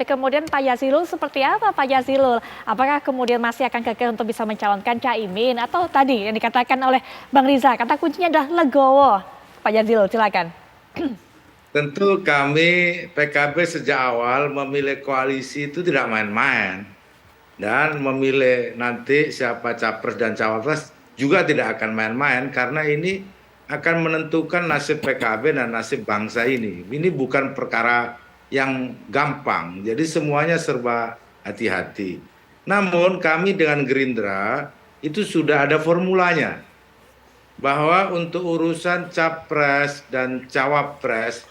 Tapi kemudian Pak Jazilul seperti apa Pak Jazilul? Apakah kemudian masih akan kekeh untuk bisa mencalonkan Caimin? Atau tadi yang dikatakan oleh Bang Riza, kata kuncinya adalah legowo. Pak Jazilul, silakan. Tentu kami PKB sejak awal memilih koalisi itu tidak main-main. Dan memilih nanti siapa capres dan cawapres juga tidak akan main-main karena ini akan menentukan nasib PKB dan nasib bangsa ini. Ini bukan perkara yang gampang, jadi semuanya serba hati-hati. Namun kami dengan Gerindra itu sudah ada formulanya bahwa untuk urusan capres dan cawapres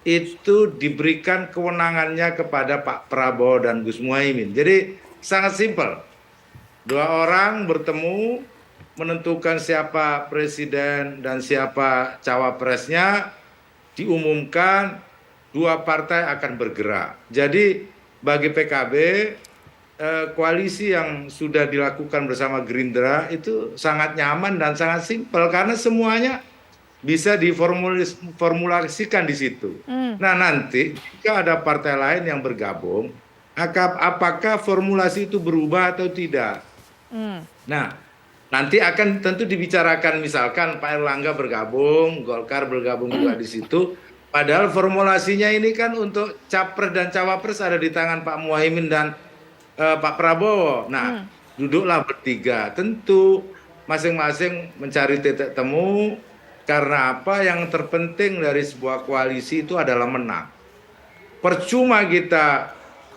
itu diberikan kewenangannya kepada Pak Prabowo dan Gus Muhaimin. Jadi sangat simpel. Dua orang bertemu menentukan siapa presiden dan siapa cawapresnya, diumumkan, dua partai akan bergerak. Jadi bagi PKB koalisi yang sudah dilakukan bersama Gerindra itu sangat nyaman dan sangat simpel karena semuanya bisa diformulasikan di situ. Nah, nanti jika ada partai lain yang bergabung, apakah formulasi itu berubah atau tidak? Nah, nanti akan tentu dibicarakan, misalkan Pak Erlangga bergabung, Golkar bergabung juga di situ. Padahal formulasinya ini kan untuk capres dan cawapres ada di tangan Pak Muhaimin dan Pak Prabowo. Nah, duduklah bertiga. Tentu masing-masing mencari titik temu. Karena apa? Yang terpenting dari sebuah koalisi itu adalah menang. Percuma kita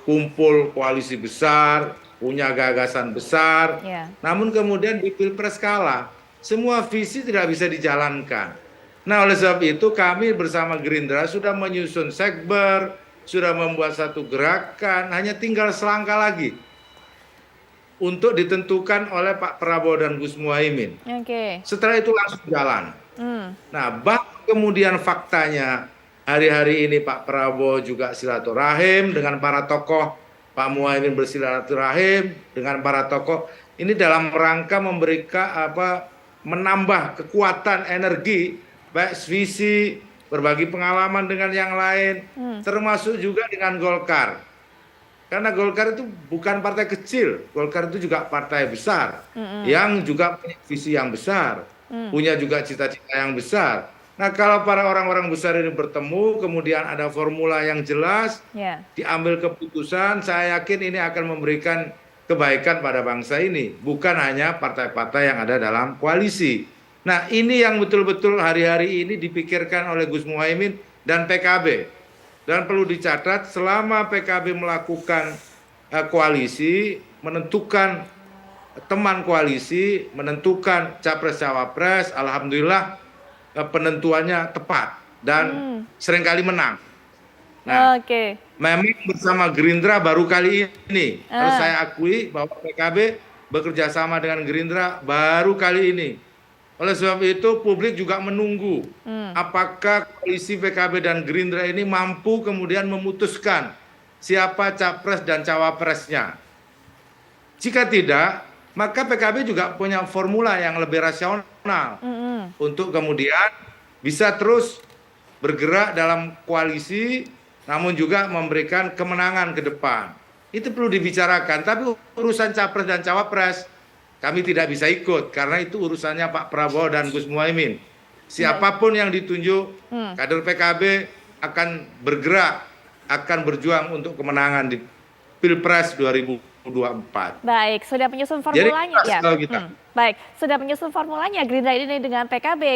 kumpul koalisi besar, punya gagasan besar, namun kemudian di Pilpres kalah. Semua visi tidak bisa dijalankan. Nah, oleh sebab itu kami bersama Gerindra sudah menyusun sekber, sudah membuat satu gerakan, hanya tinggal selangkah lagi untuk ditentukan oleh Pak Prabowo dan Gus Muhaimin. Setelah itu langsung jalan. Nah, kemudian faktanya hari-hari ini Pak Prabowo juga silaturahim dengan para tokoh, Pak Muhaimin bersilaturahim dengan para tokoh. Ini dalam rangka memberikan menambah kekuatan energi, baik visi, berbagi pengalaman dengan yang lain, termasuk juga dengan Golkar. Karena Golkar itu bukan partai kecil, Golkar itu juga partai besar, yang juga punya visi yang besar, punya juga cita-cita yang besar. Nah, kalau para orang-orang besar ini bertemu, kemudian ada formula yang jelas, diambil keputusan, saya yakin ini akan memberikan kebaikan pada bangsa ini, bukan hanya partai-partai yang ada dalam koalisi. Nah, ini yang betul-betul hari-hari ini dipikirkan oleh Gus Muhaimin dan PKB. Dan perlu dicatat, selama PKB melakukan koalisi, menentukan teman koalisi, menentukan capres-cawapres, alhamdulillah penentuannya tepat dan seringkali menang. Nah, memang bersama Gerindra baru kali ini, harus saya akui bahwa PKB bekerja sama dengan Gerindra baru kali ini. Oleh sebab itu publik juga menunggu apakah koalisi PKB dan Gerindra ini mampu kemudian memutuskan siapa capres dan cawapresnya. Jika tidak, maka PKB juga punya formula yang lebih rasional untuk kemudian bisa terus bergerak dalam koalisi, namun juga memberikan kemenangan ke depan. Itu perlu dibicarakan, tapi urusan capres dan cawapres kami tidak bisa ikut karena itu urusannya Pak Prabowo dan Gus Muhaimin. Siapapun yang ditunjuk, kader PKB akan bergerak, akan berjuang untuk kemenangan di Pilpres 2024. Baik, sudah menyusun formulanya ya. Kita. Baik, sudah menyusun formulanya Gerindra ini dengan PKB.